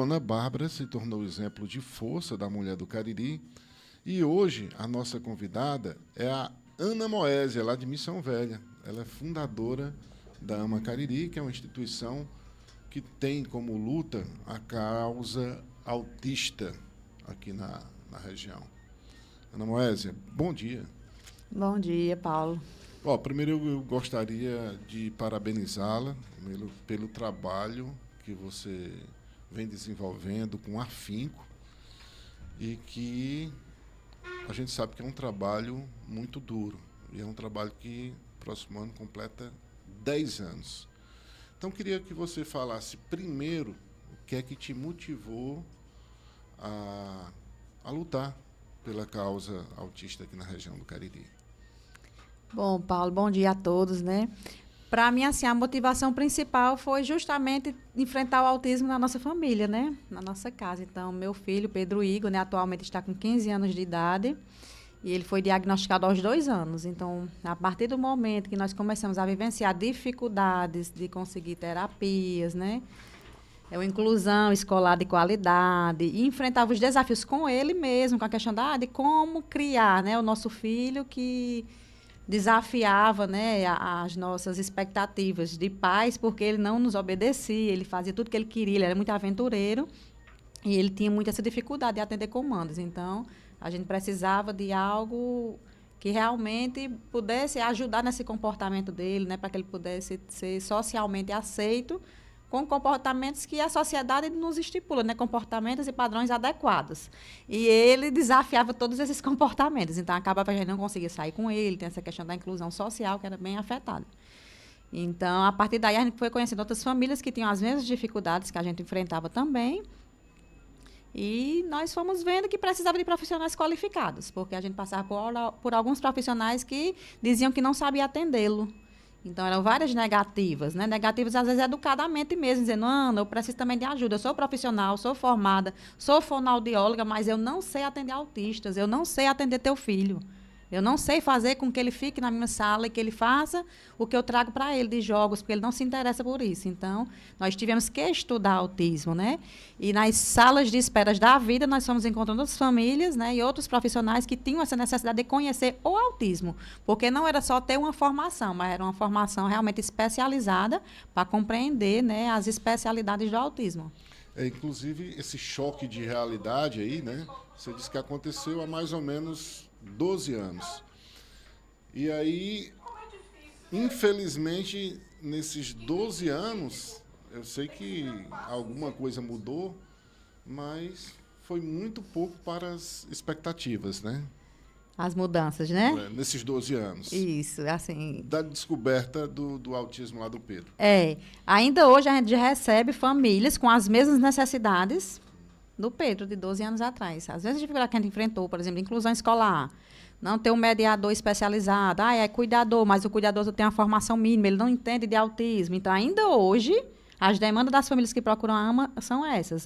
Ana Bárbara se tornou exemplo de força da mulher do Cariri e hoje a nossa convidada é a Ana Moésia, lá de Missão Velha. Ela é fundadora da AMA Cariri, que é uma instituição que tem como luta a causa autista aqui na região. Ana Moésia, bom dia. Bom dia, Paulo. Primeiro eu gostaria de parabenizá-la pelo trabalho que você vem desenvolvendo com afinco e que a gente sabe que é um trabalho muito duro e é um trabalho que próximo ano completa 10 anos. Então queria que você falasse primeiro o que é que te motivou a lutar pela causa autista aqui na região do Cariri. Bom, Paulo, bom dia a todos, né? Para mim, assim, a motivação principal foi justamente enfrentar o autismo na nossa família, né? Na nossa casa. Então, meu filho, Pedro Igor, né, atualmente está com 15 anos de idade e ele foi diagnosticado aos 2 anos. Então, a partir do momento que nós começamos a vivenciar dificuldades de conseguir terapias, né? Uma inclusão escolar de qualidade e enfrentava os desafios com ele mesmo, com a questão de como criar, né, o nosso filho que desafiava, né, as nossas expectativas de pais, porque ele não nos obedecia, ele fazia tudo que ele queria, ele era muito aventureiro e ele tinha muita essa dificuldade de atender comandos. Então, a gente precisava de algo que realmente pudesse ajudar nesse comportamento dele, né, para que ele pudesse ser socialmente aceito com comportamentos que a sociedade nos estipula, né? Comportamentos e padrões adequados. E ele desafiava todos esses comportamentos. Então, acabava que a gente não conseguia sair com ele, tem essa questão da inclusão social, que era bem afetada. Então, a partir daí, a gente foi conhecendo outras famílias que tinham as mesmas dificuldades que a gente enfrentava também. E nós fomos vendo que precisava de profissionais qualificados, porque a gente passava por alguns profissionais que diziam que não sabia atendê-lo. Então, eram várias negativas, né? Negativas, às vezes, educadamente mesmo, dizendo, Ana, eu preciso também de ajuda, eu sou profissional, sou formada, sou fonoaudióloga, mas eu não sei atender autistas, eu não sei atender teu filho. Eu não sei fazer com que ele fique na minha sala e que ele faça o que eu trago para ele de jogos, porque ele não se interessa por isso. Então, nós tivemos que estudar autismo, né? E nas salas de espera da vida, nós fomos encontrando outras famílias, né, e outros profissionais que tinham essa necessidade de conhecer o autismo, porque não era só ter uma formação, mas era uma formação realmente especializada para compreender, né, as especialidades do autismo. Inclusive, esse choque de realidade aí, né? Você disse que aconteceu há mais ou menos 12 anos. E aí, infelizmente, nesses 12 anos, eu sei que alguma coisa mudou, mas foi muito pouco para as expectativas, né? As mudanças, né? Nesses 12 anos. Isso, assim. Da descoberta do autismo lá do Pedro. Ainda hoje a gente recebe famílias com as mesmas necessidades do Pedro, de 12 anos atrás. Às vezes a dificuldade que a gente enfrentou, por exemplo, inclusão escolar, não ter um mediador especializado, é cuidador, mas o cuidador só tem uma formação mínima, ele não entende de autismo. Então, ainda hoje, as demandas das famílias que procuram a AMA são essas,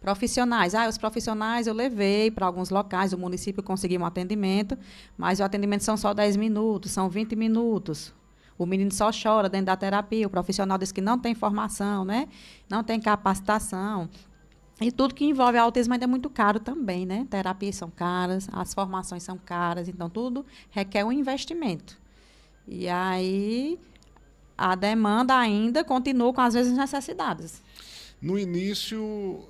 profissionais. Os profissionais eu levei para alguns locais, o município conseguiu um atendimento, mas o atendimento são só 10 minutos, são 20 minutos. O menino só chora dentro da terapia, o profissional diz que não tem formação, né? Não tem capacitação. E tudo que envolve autismo ainda é muito caro também, né? Terapias são caras, as formações são caras, então tudo requer um investimento. E aí a demanda ainda continua com as mesmas necessidades. No início,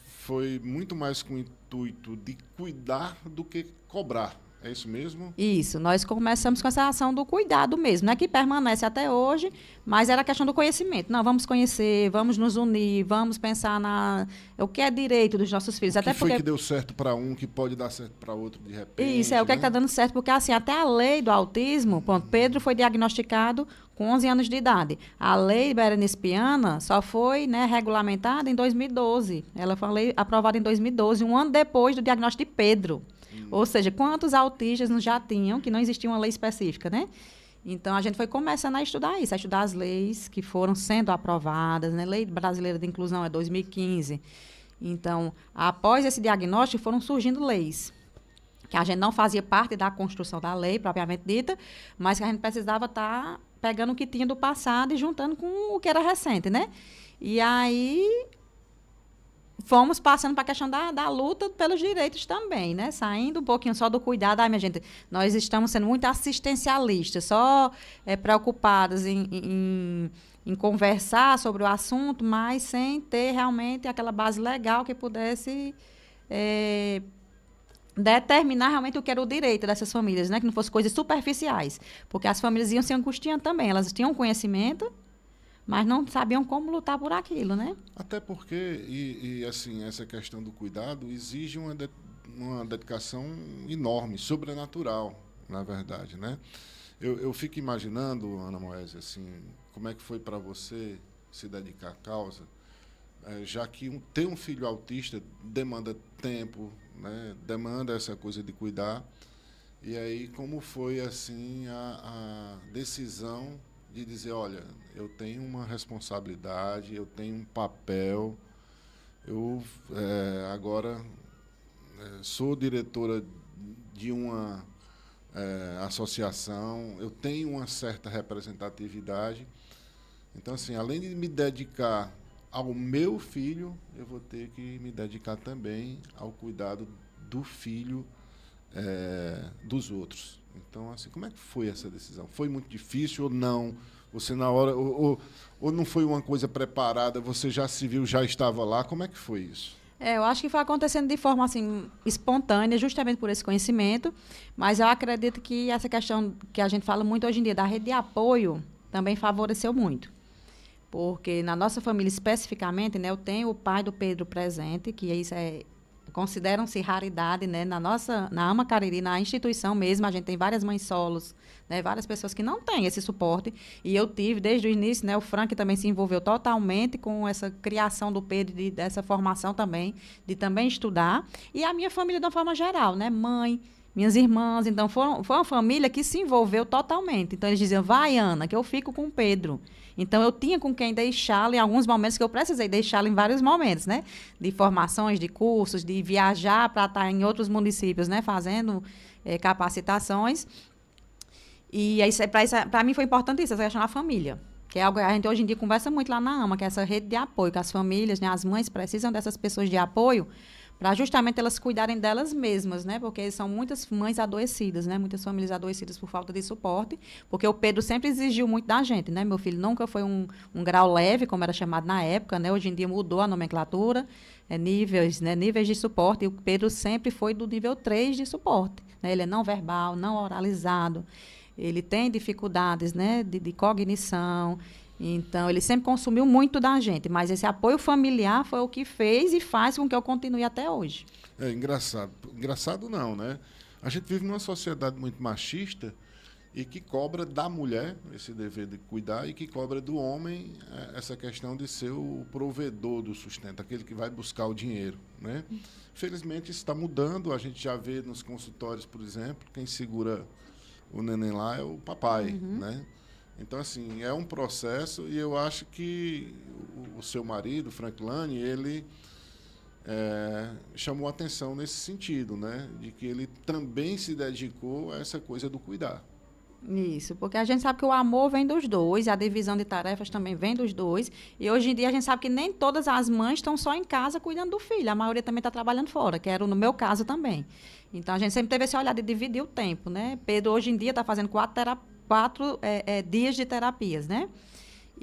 foi muito mais com o intuito de cuidar do que cobrar. É isso mesmo? Isso. Nós começamos com essa ação do cuidado mesmo, né? Que permanece até hoje, mas era a questão do conhecimento. Não, vamos conhecer, vamos nos unir, vamos pensar o que é direito dos nossos filhos. O que foi que deu certo para um que pode dar certo para outro de repente? Isso, o que é que está dando certo, porque assim, até a lei do autismo, Pedro foi diagnosticado com 11 anos de idade. A lei Berenice Piana só foi, né, regulamentada em 2012. Ela foi uma lei aprovada em 2012, um ano depois do diagnóstico de Pedro. Ou seja, quantos autistas já tinham, que não existia uma lei específica, né? Então, a gente foi começando a estudar isso, a estudar as leis que foram sendo aprovadas, né? Lei Brasileira de Inclusão é 2015. Então, após esse diagnóstico, foram surgindo leis, que a gente não fazia parte da construção da lei, propriamente dita, mas que a gente precisava estar pegando o que tinha do passado e juntando com o que era recente, né? E aí fomos passando para a questão da luta pelos direitos também, né? Saindo um pouquinho só do cuidado. Ai, minha gente, nós estamos sendo muito assistencialistas, só preocupadas em conversar sobre o assunto, mas sem ter realmente aquela base legal que pudesse determinar realmente o que era o direito dessas famílias, né? Que não fosse coisas superficiais. Porque as famílias iam se angustiando também. Elas tinham conhecimento, mas não sabiam como lutar por aquilo, né? Até porque, assim, essa questão do cuidado exige uma dedicação enorme, sobrenatural, na verdade, né? Eu fico imaginando, Ana Moésia, assim, como é que foi para você se dedicar à causa, já que ter um filho autista demanda tempo, né? Demanda essa coisa de cuidar. E aí, como foi, assim, a decisão de dizer, olha, eu tenho uma responsabilidade, eu tenho um papel, eu agora sou diretora de uma associação, eu tenho uma certa representatividade. Então, assim, além de me dedicar ao meu filho, eu vou ter que me dedicar também ao cuidado do filho dos outros. Então, assim, como é que foi essa decisão? Foi muito difícil ou não? Você, na hora, ou não foi uma coisa preparada, você já se viu, já estava lá? Como é que foi isso? Eu acho que foi acontecendo de forma assim, espontânea, justamente por esse conhecimento, mas eu acredito que essa questão que a gente fala muito hoje em dia, da rede de apoio, também favoreceu muito. Porque na nossa família, especificamente, né, eu tenho o pai do Pedro presente, que isso consideram-se raridade, né? Na AMA Cariri, na instituição mesmo, a gente tem várias mães solos, né? Várias pessoas que não têm esse suporte. E eu tive, desde o início, né? O Frank também se envolveu totalmente com essa criação do Pedro, dessa formação também, de também estudar. E a minha família, de uma forma geral, né? Mãe, minhas irmãs. Então, foi uma família que se envolveu totalmente. Então, eles diziam, vai, Ana, que eu fico com o Pedro. Então, eu tinha com quem deixá-lo em alguns momentos que eu precisei deixá-lo em vários momentos, né? De formações, de cursos, de viajar para estar em outros municípios, né? Fazendo capacitações. E para mim foi importante isso, essa questão da família. Que é algo que a gente hoje em dia conversa muito lá na AMA, que é essa rede de apoio, que as famílias, né, as mães precisam dessas pessoas de apoio para justamente elas cuidarem delas mesmas, né? Porque são muitas mães adoecidas, né? Muitas famílias adoecidas por falta de suporte, porque o Pedro sempre exigiu muito da gente, né? Meu filho nunca foi um grau leve, como era chamado na época, né? Hoje em dia mudou a nomenclatura, níveis, né? Níveis de suporte, e o Pedro sempre foi do nível 3 de suporte, né? Ele é não verbal, não oralizado, ele tem dificuldades, né? de cognição. Então, ele sempre consumiu muito da gente, mas esse apoio familiar foi o que fez e faz com que eu continue até hoje. É engraçado. Engraçado não, né? A gente vive numa sociedade muito machista e que cobra da mulher esse dever de cuidar e que cobra do homem essa questão de ser o provedor do sustento, aquele que vai buscar o dinheiro, né? Felizmente, isso está mudando. A gente já vê nos consultórios, por exemplo, quem segura o neném lá é o papai, né? Então, assim, é um processo e eu acho que o seu marido, Frank Lane, ele chamou atenção nesse sentido, né? De que ele também se dedicou a essa coisa do cuidar. Isso, porque a gente sabe que o amor vem dos dois, a divisão de tarefas também vem dos dois, e hoje em dia a gente sabe que nem todas as mães estão só em casa cuidando do filho, a maioria também está trabalhando fora, que era no meu caso também. Então, a gente sempre teve esse olhar de dividir o tempo, né? Pedro, hoje em dia, está fazendo 4 dias de terapias, né?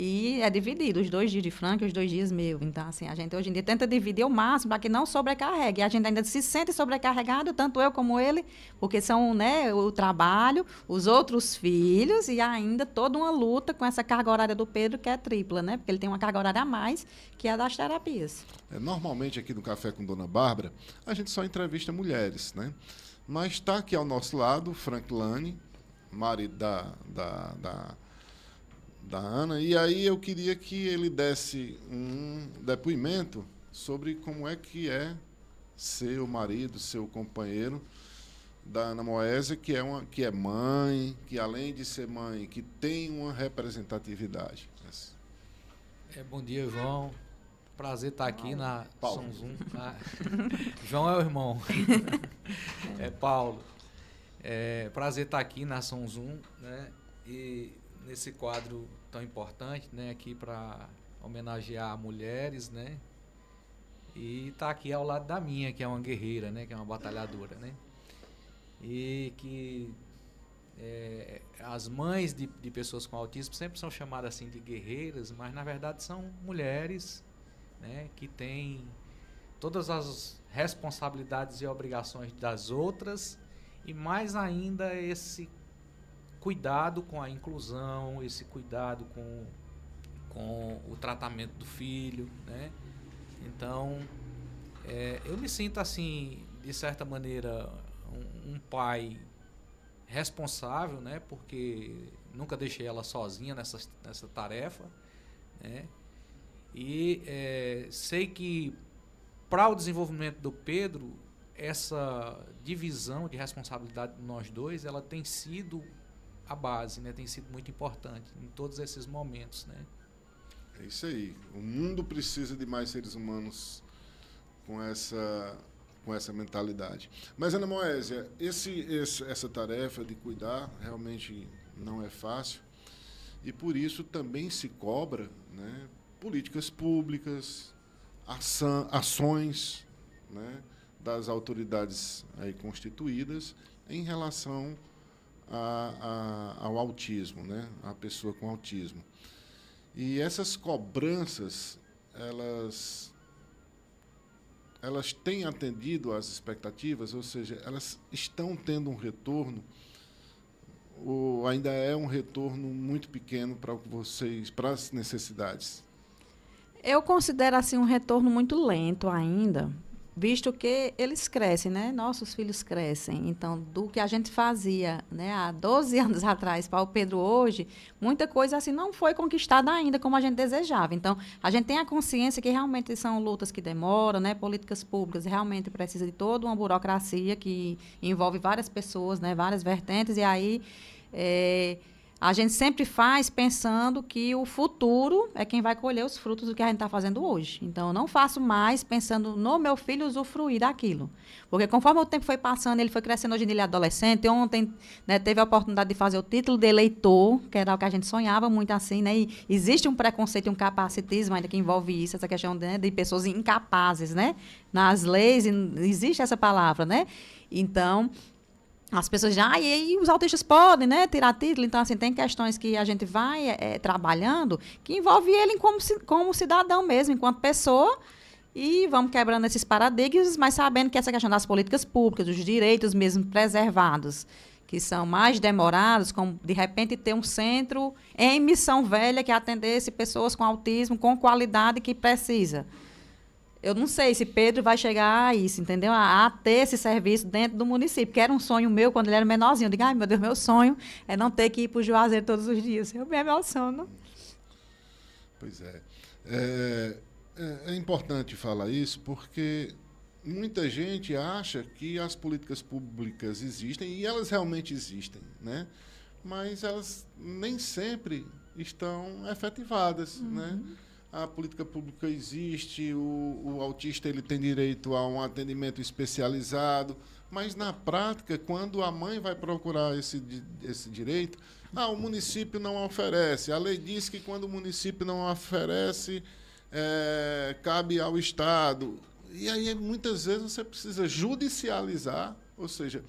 E é dividido, os 2 dias de Frank e os 2 dias meu. Então, assim, a gente hoje em dia tenta dividir ao máximo para que não sobrecarregue. E a gente ainda se sente sobrecarregado, tanto eu como ele, porque são, né, o trabalho, os outros filhos e ainda toda uma luta com essa carga horária do Pedro, que é tripla, né? Porque ele tem uma carga horária a mais, que é a das terapias. Normalmente, aqui no Café com Dona Bárbara, a gente só entrevista mulheres, né? Mas está aqui ao nosso lado Frank Lane, marido da Ana, e aí eu queria que ele desse um depoimento sobre como é que é ser o marido, ser o companheiro da Ana Moésia, que é mãe, que além de ser mãe, que tem uma representatividade. Bom dia, João. Prazer estar aqui na Paulo. São Zoom. João é o irmão. É Paulo. Prazer estar aqui na São Zoom, né? E nesse quadro tão importante, né? Aqui para homenagear mulheres, né? E está aqui ao lado da minha, que é uma guerreira, né? Que é uma batalhadora, né? E que as mães de pessoas com autismo sempre são chamadas assim de guerreiras, mas na verdade são mulheres, né? Que têm todas as responsabilidades e obrigações das outras e mais ainda esse cuidado com a inclusão, esse cuidado com o tratamento do filho, né? Então, eu me sinto assim, de certa maneira, um pai responsável, né? Porque nunca deixei ela sozinha nessa tarefa, né? E sei que para o desenvolvimento do Pedro, essa divisão de responsabilidade de nós dois, ela tem sido a base, né? Tem sido muito importante em todos esses momentos, né? É isso aí. O mundo precisa de mais seres humanos com essa mentalidade. Mas, Ana Moésia, essa tarefa de cuidar realmente não é fácil e, por isso, também se cobra, né, políticas públicas, ações, né, das autoridades aí constituídas em relação ao autismo, né, à pessoa com autismo. E essas cobranças, elas têm atendido às expectativas, ou seja, elas estão tendo um retorno, ou ainda é um retorno muito pequeno para vocês, para as necessidades? Eu considero assim um retorno muito lento ainda, visto que eles crescem, né? Nossos filhos crescem. Então, do que a gente fazia, né, há 12 anos atrás para o Pedro hoje, muita coisa assim não foi conquistada ainda como a gente desejava. Então, a gente tem a consciência que realmente são lutas que demoram, né? Políticas públicas realmente precisa de toda uma burocracia que envolve várias pessoas, né? Várias vertentes, e aí a gente sempre faz pensando que o futuro é quem vai colher os frutos do que a gente está fazendo hoje. Então, eu não faço mais pensando no meu filho usufruir daquilo. Porque conforme o tempo foi passando, ele foi crescendo, hoje ele é adolescente. Ontem, né, teve a oportunidade de fazer o título de eleitor, que era o que a gente sonhava muito assim, né? E existe um preconceito e um capacitismo ainda que envolve isso, essa questão, né, de pessoas incapazes, né? Nas leis existe essa palavra, né? Então, as pessoas dizem, e aí os autistas podem, né, tirar título. Então, assim, tem questões que a gente vai trabalhando que envolve ele como cidadão mesmo, enquanto pessoa, e vamos quebrando esses paradigmas, mas sabendo que essa questão das políticas públicas, dos direitos mesmo preservados, que são mais demorados, como, de repente, ter um centro em Missão Velha que atendesse pessoas com autismo com qualidade que precisa. Eu não sei se Pedro vai chegar a isso, entendeu? A ter esse serviço dentro do município, que era um sonho meu quando ele era menorzinho. Eu digo, ai, meu Deus, meu sonho é não ter que ir para o Juazeiro todos os dias. Eu me emociono. Pois é. É importante falar isso porque muita gente acha que as políticas públicas existem, e elas realmente existem, né? Mas elas nem sempre estão efetivadas, né? A política pública existe, o autista ele tem direito a um atendimento especializado, mas, na prática, quando a mãe vai procurar esse direito, o município não oferece. A lei diz que, quando o município não oferece, cabe ao Estado. E aí, muitas vezes, você precisa judicializar, ou seja,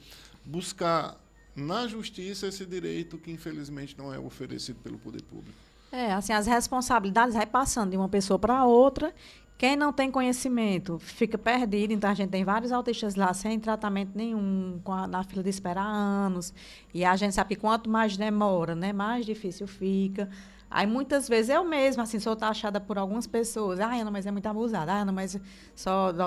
buscar na justiça esse direito que, infelizmente, não é oferecido pelo poder público. Assim, as responsabilidades vai passando de uma pessoa para outra. Quem não tem conhecimento fica perdido. Então, a gente tem vários autistas lá sem tratamento nenhum, na fila de espera há anos. E a gente sabe que quanto mais demora, né, mais difícil fica. Aí, muitas vezes, eu mesma, assim, sou taxada por algumas pessoas. Ana, mas é muito abusada. Ana, mas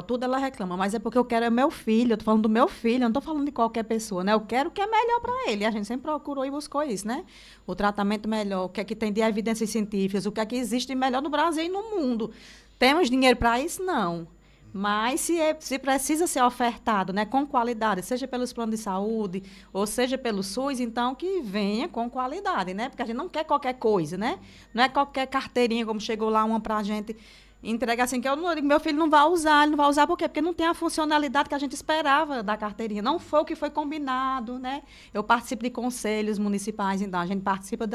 tudo ela reclama. Mas é porque eu quero meu filho. Eu estou falando do meu filho, eu não estou falando de qualquer pessoa, né? Eu quero o que é melhor para ele. E a gente sempre procurou e buscou isso, né? O tratamento melhor, o que é que tem de evidências científicas, o que é que existe de melhor no Brasil e no mundo. Temos dinheiro para isso? Não. Mas se precisa ser ofertado, né, com qualidade, seja pelos planos de saúde ou seja pelo SUS, então que venha com qualidade, né? Porque a gente não quer qualquer coisa, né? Não é qualquer carteirinha, como chegou lá uma para a gente entrega assim, que meu filho não vai usar. Ele não vai usar por quê? Porque não tem a funcionalidade que a gente esperava da carteirinha. Não foi o que foi combinado, né? Eu participo de conselhos municipais, então a gente participa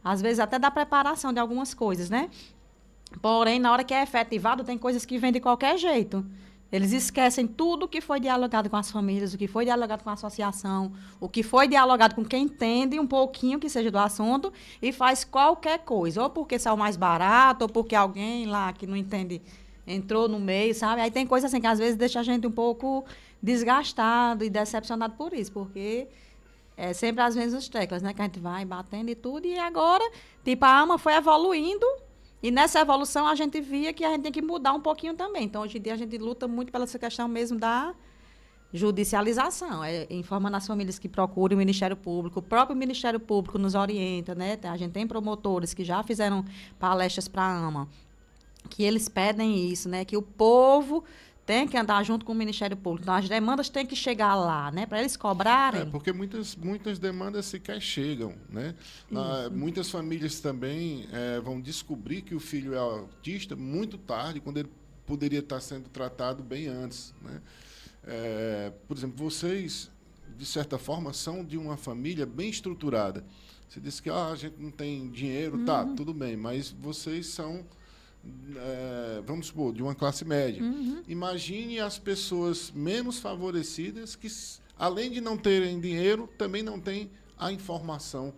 às vezes até da preparação de algumas coisas, né? Porém, na hora que é efetivado, tem coisas que vêm de qualquer jeito. Eles esquecem tudo o que foi dialogado com as famílias, o que foi dialogado com a associação, o que foi dialogado com quem entende um pouquinho que seja do assunto e faz qualquer coisa. Ou porque saiu mais barato, ou porque alguém lá que não entende entrou no meio, sabe? Aí tem coisa assim que às vezes deixa a gente um pouco desgastado e decepcionado por isso, porque é sempre as mesmas teclas, né? Que a gente vai batendo e tudo. E agora, tipo, a AMA foi evoluindo. E nessa evolução a gente via que a gente tem que mudar um pouquinho também. Então, hoje em dia, a gente luta muito pela essa questão mesmo da judicialização. Informando as famílias que procurem o Ministério Público. O próprio Ministério Público nos orienta, né? A gente tem promotores que já fizeram palestras para a AMA, que eles pedem isso, né? Que o povo tem que andar junto com o Ministério Público. Então, as demandas têm que chegar lá, né? Para eles cobrarem. Porque muitas demandas sequer chegam, né? Muitas famílias também vão descobrir que o filho é autista muito tarde, quando ele poderia estar sendo tratado bem antes, né? Por exemplo, vocês, de certa forma, são de uma família bem estruturada. Você disse que a gente não tem dinheiro, tá, tudo bem, mas vocês são... vamos supor, de uma classe média. Imagine as pessoas menos favorecidas que, além de não terem dinheiro, também não têm a informação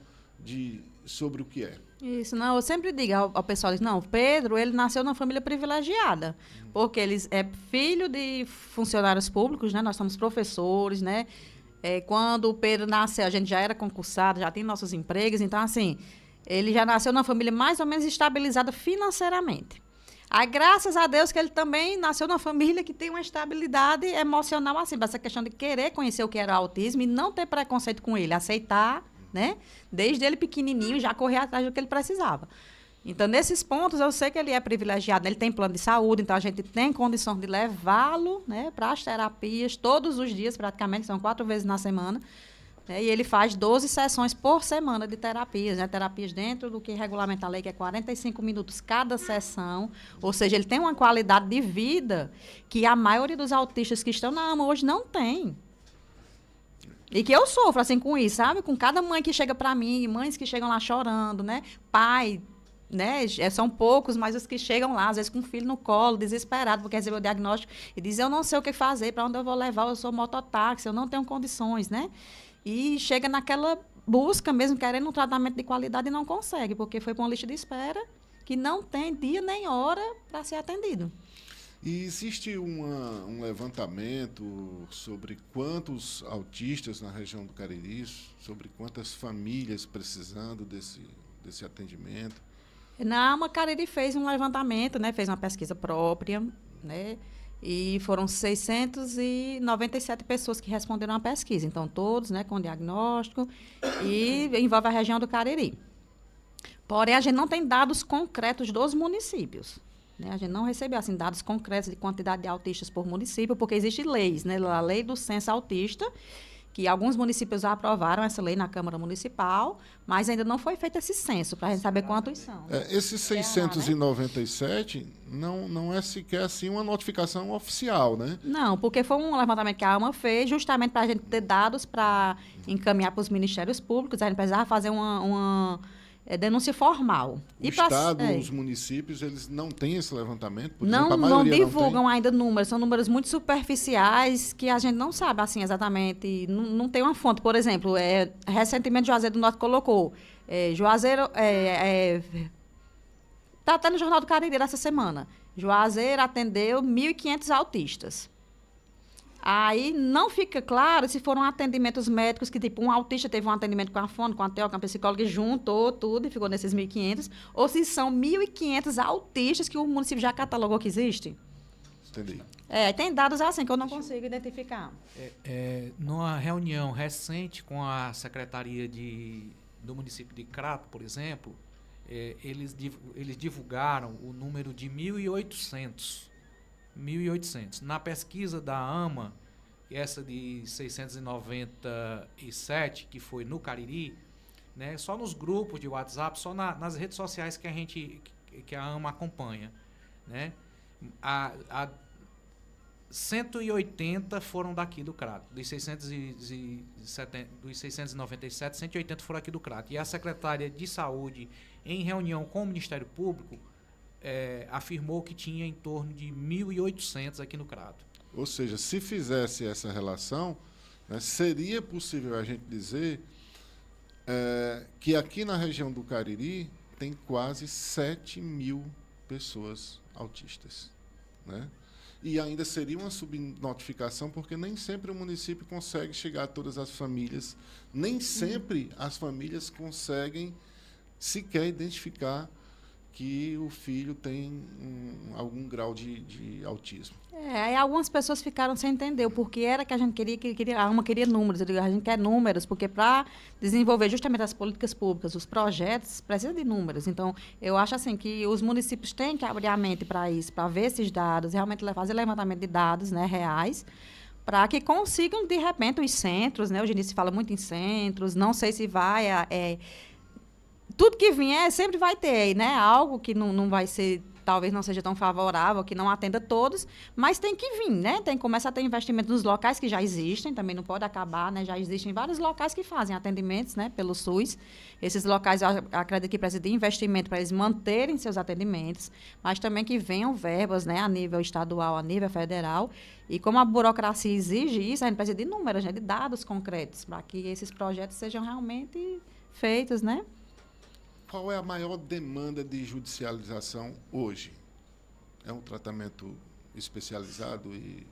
sobre o que é. Isso, não, eu sempre digo ao pessoal, não, Pedro, ele nasceu numa família privilegiada, porque ele é filho de funcionários públicos, né? Nós somos professores, né? Quando o Pedro nasceu, a gente já era concursado, já tem nossos empregos, então, assim, ele já nasceu numa família mais ou menos estabilizada financeiramente. Aí, graças a Deus que ele também nasceu numa família que tem uma estabilidade emocional assim, essa questão de querer conhecer o que era o autismo e não ter preconceito com ele, aceitar, né? Desde ele pequenininho, já correr atrás do que ele precisava. Então, nesses pontos, eu sei que ele é privilegiado, ele tem plano de saúde, então a gente tem condição de levá-lo, né, para as terapias todos os dias, praticamente, são 4 vezes na semana. E ele faz 12 sessões por semana de terapias, né? Terapias dentro do que regulamenta a lei, que é 45 minutos cada sessão. Ou seja, ele tem uma qualidade de vida que a maioria dos autistas que estão na AMA hoje não tem. E que eu sofro, assim, com isso, sabe? Com cada mãe que chega para mim, mães que chegam lá chorando, né? Pai, né? São poucos, mas os que chegam lá, às vezes com o filho no colo, desesperado, porque recebeu o diagnóstico, e diz, eu não sei o que fazer, para onde eu vou levar, eu sou mototáxi, eu não tenho condições, né? E chega naquela busca mesmo, querendo um tratamento de qualidade e não consegue, porque foi para uma lista de espera que não tem dia nem hora para ser atendido. E existe um levantamento sobre quantos autistas na região do Cariri, sobre quantas famílias precisando desse atendimento? Na AMA Cariri fez um levantamento, né, fez uma pesquisa própria, né, e foram 697 pessoas que responderam à pesquisa. Então, todos, né, com diagnóstico, e envolve a região do Cariri. Porém, a gente não tem dados concretos dos municípios. Né? A gente não recebeu assim, dados concretos de quantidade de autistas por município, porque existem leis, né? A lei do censo autista, que alguns municípios já aprovaram essa lei na Câmara Municipal, mas ainda não foi feito esse censo, para a gente saber quantos são. Esses 697 não é sequer assim uma notificação oficial, né? Não, porque foi um levantamento que a AMA fez justamente para a gente ter dados para encaminhar para os ministérios públicos, a gente precisava fazer uma denúncia formal. O Estado, os municípios, eles não têm esse levantamento? Por não, exemplo, a maioria não divulgam ainda números, são números muito superficiais que a gente não sabe assim exatamente, não tem uma fonte. Por exemplo, recentemente Juazeiro do Norte colocou, Juazeiro, está até no Jornal do Cariri essa semana, Juazeiro atendeu 1.500 autistas. Aí não fica claro se foram atendimentos médicos, que tipo, um autista teve um atendimento com a fono, com a TEL, com a psicóloga, e juntou tudo e ficou nesses 1.500, ou se são 1.500 autistas que o município já catalogou que existe. Entendi. Tem dados assim que eu não consigo identificar. Numa reunião recente com a Secretaria do município de Crato, por exemplo, eles divulgaram o número de 1.800. 1.800. Na pesquisa da AMA, essa de 697, que foi no Cariri, né, só nos grupos de WhatsApp, só nas redes sociais que a AMA acompanha, né, 180 foram daqui do Crato. Dos 697, 180 foram aqui do Crato. E a secretária de Saúde, em reunião com o Ministério Público, afirmou que tinha em torno de 1.800 aqui no Crato. Ou seja, se fizesse essa relação, né, seria possível a gente dizer que aqui na região do Cariri tem quase 7.000 pessoas autistas, né? E ainda seria uma subnotificação, porque nem sempre o município consegue chegar a todas as famílias, nem sempre as famílias conseguem sequer identificar que o filho tem algum grau de autismo. Aí algumas pessoas ficaram sem entender o porquê era que a gente a AMA queria números. Eu digo, a gente quer números, porque para desenvolver justamente as políticas públicas, os projetos, precisa de números. Então, eu acho assim que os municípios têm que abrir a mente para isso, para ver esses dados, realmente fazer levantamento de dados, né, reais, para que consigam, de repente, os centros, né? Hoje em dia se fala muito em centros, não sei se vai... tudo que vier sempre vai ter, né? Algo que não vai ser, talvez não seja tão favorável, que não atenda todos, mas tem que vir, né? Tem que começar a ter investimento nos locais que já existem, também não pode acabar, né? Já existem vários locais que fazem atendimentos, né? Pelo SUS. Esses locais, eu acredito que precisa de investimento para eles manterem seus atendimentos, mas também que venham verbas, né? A nível estadual, a nível federal. E como a burocracia exige isso, a gente precisa de números, né? De dados concretos, para que esses projetos sejam realmente feitos, né? Qual é a maior demanda de judicialização hoje? É um tratamento especializado e...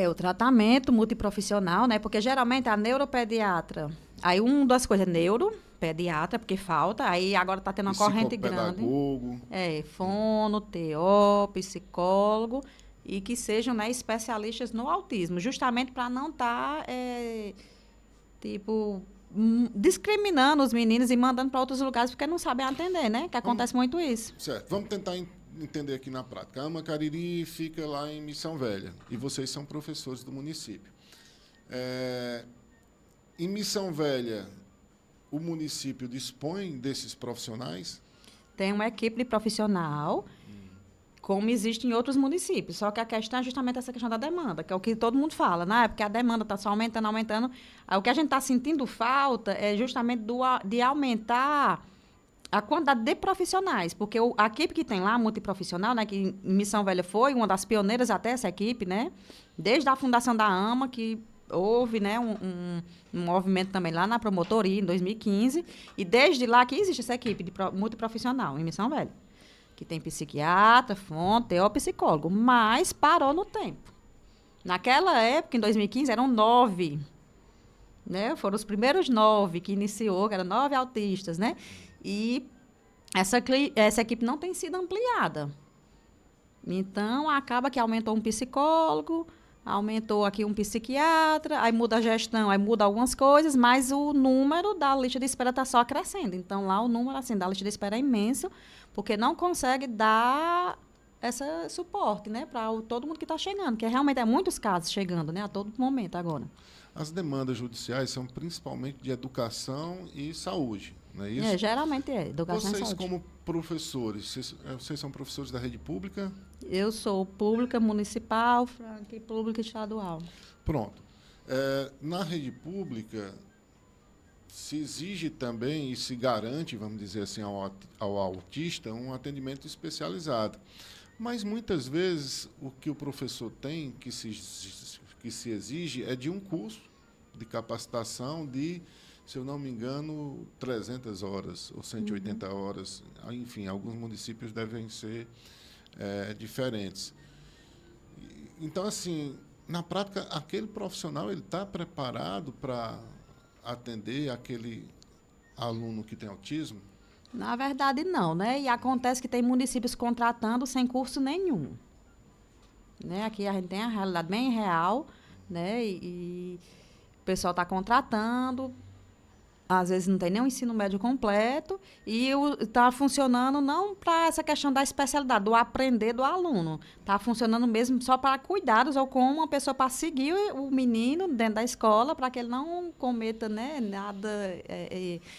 O tratamento multiprofissional, né? Porque geralmente a neuropediatra, aí uma das coisas é neuropediatra, porque falta, aí agora está tendo uma corrente grande. Psicopedagogo. Fono, TO, psicólogo, e que sejam, né, especialistas no autismo, justamente para não estar, discriminando os meninos e mandando para outros lugares porque não sabem atender, né? Que acontece muito isso. Certo. Vamos tentar entender aqui na prática. A AMA Cariri fica lá em Missão Velha e vocês são professores do município. Em Missão Velha, o município dispõe desses profissionais? Tem uma equipe de profissional, como existe em outros municípios. Só que a questão é justamente essa questão da demanda, que é o que todo mundo fala, né? Porque a demanda está só aumentando, aumentando. O que a gente está sentindo falta é justamente de aumentar a quantidade de profissionais, porque a equipe que tem lá, multiprofissional, né, que em Missão Velha foi uma das pioneiras até essa equipe, né? Desde a fundação da AMA, que houve, né, um movimento também lá na promotoria, em 2015, e desde lá que existe essa equipe de multiprofissional em Missão Velha, que tem psiquiatra, fono, TO, psicólogo, mas parou no tempo. Naquela época, em 2015, eram 9, né? Foram os primeiros 9 que iniciou, que eram 9 autistas, né? E essa equipe não tem sido ampliada. Então, acaba que aumentou um psicólogo, aumentou aqui um psiquiatra, aí muda a gestão, aí muda algumas coisas, mas o número da lista de espera está só crescendo. Então, lá o número assim, da lista de espera é imenso, porque não consegue dar esse suporte, né, para todo mundo que está chegando, que realmente é muitos casos chegando, né, a todo momento agora. As demandas judiciais são principalmente de educação e saúde, não é isso? Geralmente é, educação e saúde. Vocês, como professores, vocês são professores da rede pública? Eu sou pública municipal, franca e pública estadual. Pronto. Na rede pública, se exige também e se garante, vamos dizer assim, ao autista um atendimento especializado. Mas, muitas vezes, o que o professor tem, que se exige, é de um curso de capacitação de, se eu não me engano, 300 horas ou 180 horas. Enfim, alguns municípios devem ser diferentes. Então, assim, na prática, aquele profissional ele está preparado para atender aquele aluno que tem autismo? Na verdade, não, né? E acontece que tem municípios contratando sem curso nenhum. Né? Aqui a gente tem a realidade bem real, né? E o pessoal está contratando, às vezes não tem nem o ensino médio completo, e está funcionando não para essa questão da especialidade, do aprender do aluno. Está funcionando mesmo só para cuidados, ou como uma pessoa para seguir o menino dentro da escola, para que ele não cometa, né, nada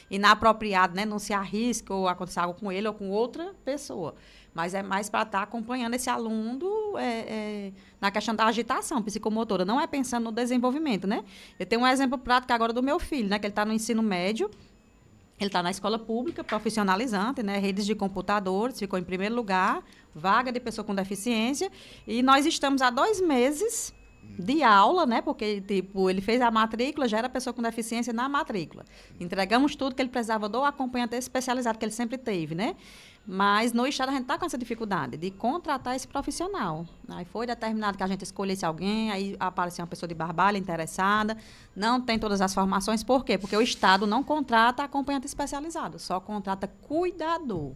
inapropriado, né, não se arrisque ou aconteça algo com ele ou com outra pessoa. Mas é mais para estar acompanhando esse aluno na questão da agitação psicomotora, não é pensando no desenvolvimento, né? Eu tenho um exemplo prático agora do meu filho, né? Que ele está no ensino médio, Ele está na escola pública, profissionalizante, né? Redes de computadores, ficou em primeiro lugar, vaga de pessoa com deficiência. E nós estamos há 2 meses de aula, né? Porque, tipo, ele fez a matrícula, já era pessoa com deficiência na matrícula. Entregamos tudo que ele precisava do acompanhante especializado que ele sempre teve, né? Mas no estado a gente está com essa dificuldade de contratar esse profissional. Aí foi determinado que a gente escolhesse alguém, aí apareceu uma pessoa de Barbalha interessada, não tem todas as formações, por quê? Porque o estado não contrata acompanhante especializado, só contrata cuidador.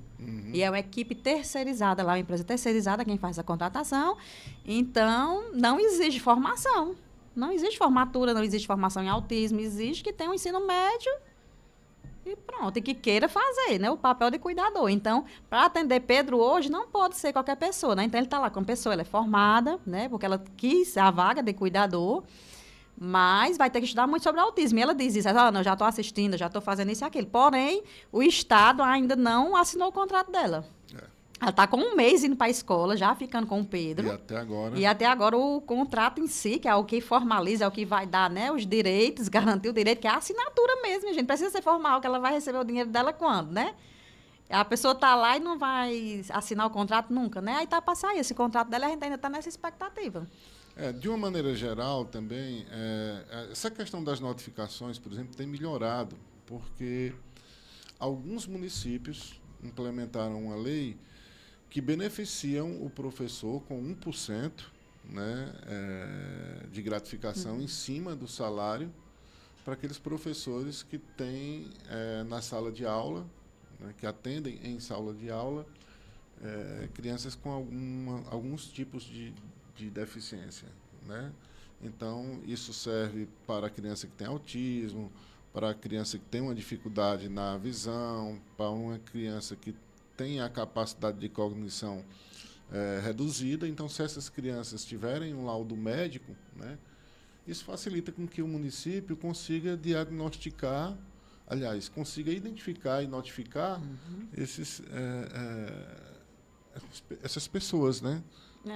E é uma equipe terceirizada lá, uma empresa terceirizada quem faz a contratação, então não exige formação. Não existe formatura, não existe formação em autismo, exige que tenha um ensino médio e pronto, e que queira fazer, né, o papel de cuidador. Então, para atender Pedro hoje, não pode ser qualquer pessoa, né? Então, ele está lá com a pessoa, ela é formada, né, porque ela quis a vaga de cuidador, mas vai ter que estudar muito sobre autismo. E ela diz isso, não, eu já estou assistindo, já estou fazendo isso e aquilo. Porém, o Estado ainda não assinou o contrato dela. Ela está com 1 mês indo para a escola, já ficando com o Pedro. E até agora O contrato em si, que é o que formaliza, é o que vai dar, né, os direitos, garantir o direito, que é a assinatura mesmo, gente. Precisa ser formal, que ela vai receber o dinheiro dela quando, né? A pessoa está lá e não vai assinar o contrato nunca, né? Aí está para sair esse contrato dela, a gente ainda está nessa expectativa. De uma maneira geral, também, essa questão das notificações, por exemplo, tem melhorado, porque alguns municípios implementaram uma lei que beneficiam o professor com 1%, né, de gratificação em cima do salário para aqueles professores que têm na sala de aula, né, que atendem em sala de aula crianças com alguns tipos de deficiência, né? Então, isso serve para a criança que tem autismo, para a criança que tem uma dificuldade na visão, para uma criança que tem a capacidade de cognição reduzida. Então, se essas crianças tiverem um laudo médico, né, isso facilita com que o município consiga diagnosticar, aliás, consiga identificar e notificar essas pessoas, né?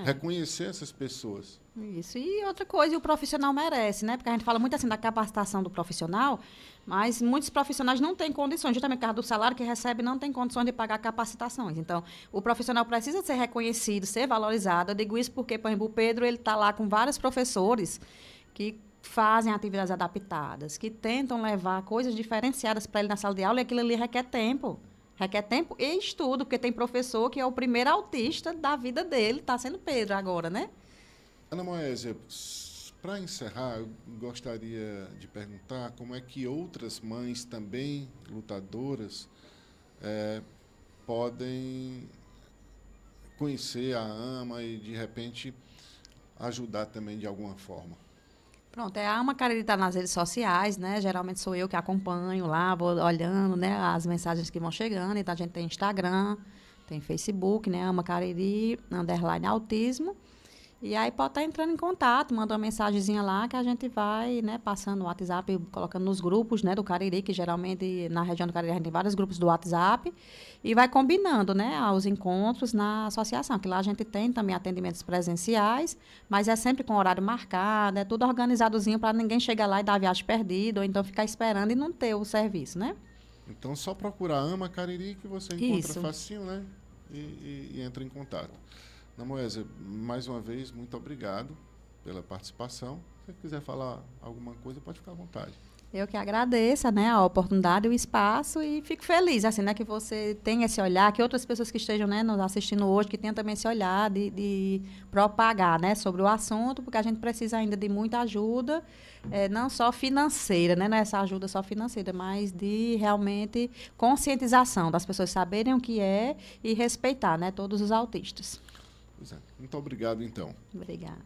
Reconhecer essas pessoas. Isso. E outra coisa, o profissional merece, né? Porque a gente fala muito assim da capacitação do profissional, mas muitos profissionais não têm condições, justamente por causa do salário que recebe, não tem condições de pagar capacitações. Então, o profissional precisa ser reconhecido, ser valorizado. Eu digo isso porque, por exemplo, o Pedro ele está lá com vários professores que fazem atividades adaptadas, que tentam levar coisas diferenciadas para ele na sala de aula, e aquilo ali requer tempo. Requer tempo e estudo, porque tem professor que é o primeiro autista da vida dele, está sendo Pedro agora, né? Ana Moésia, para encerrar, eu gostaria de perguntar como é que outras mães também lutadoras podem conhecer a AMA e, de repente, ajudar também de alguma forma. Pronto, a AMA Cariri está nas redes sociais, né? Geralmente sou eu que acompanho lá, vou olhando, né, as mensagens que vão chegando. Então, a gente tem Instagram, tem Facebook, né? AMA Cariri, _autismo. E aí pode estar entrando em contato, manda uma mensagenzinha lá que a gente vai, né, passando o WhatsApp, colocando nos grupos, né, do Cariri, que geralmente na região do Cariri a gente tem vários grupos do WhatsApp, e vai combinando, né, os encontros na associação, que lá a gente tem também atendimentos presenciais, mas é sempre com horário marcado, é tudo organizadozinho para ninguém chegar lá e dar a viagem perdida, ou então ficar esperando e não ter o serviço, né? Então, só procurar AMA Cariri que você encontra facinho, né, e entra em contato. Ana Moésia, mais uma vez, muito obrigado pela participação. Se você quiser falar alguma coisa, pode ficar à vontade. Eu que agradeço, né, a oportunidade e o espaço, e fico feliz, assim, né, que você tenha esse olhar, que outras pessoas que estejam, né, nos assistindo hoje, que tenham também esse olhar de propagar, né, sobre o assunto, porque a gente precisa ainda de muita ajuda, não só financeira, né, não é essa ajuda só financeira, mas de realmente conscientização, das pessoas saberem o que é e respeitar, né, todos os autistas. Muito obrigado, então. Obrigada.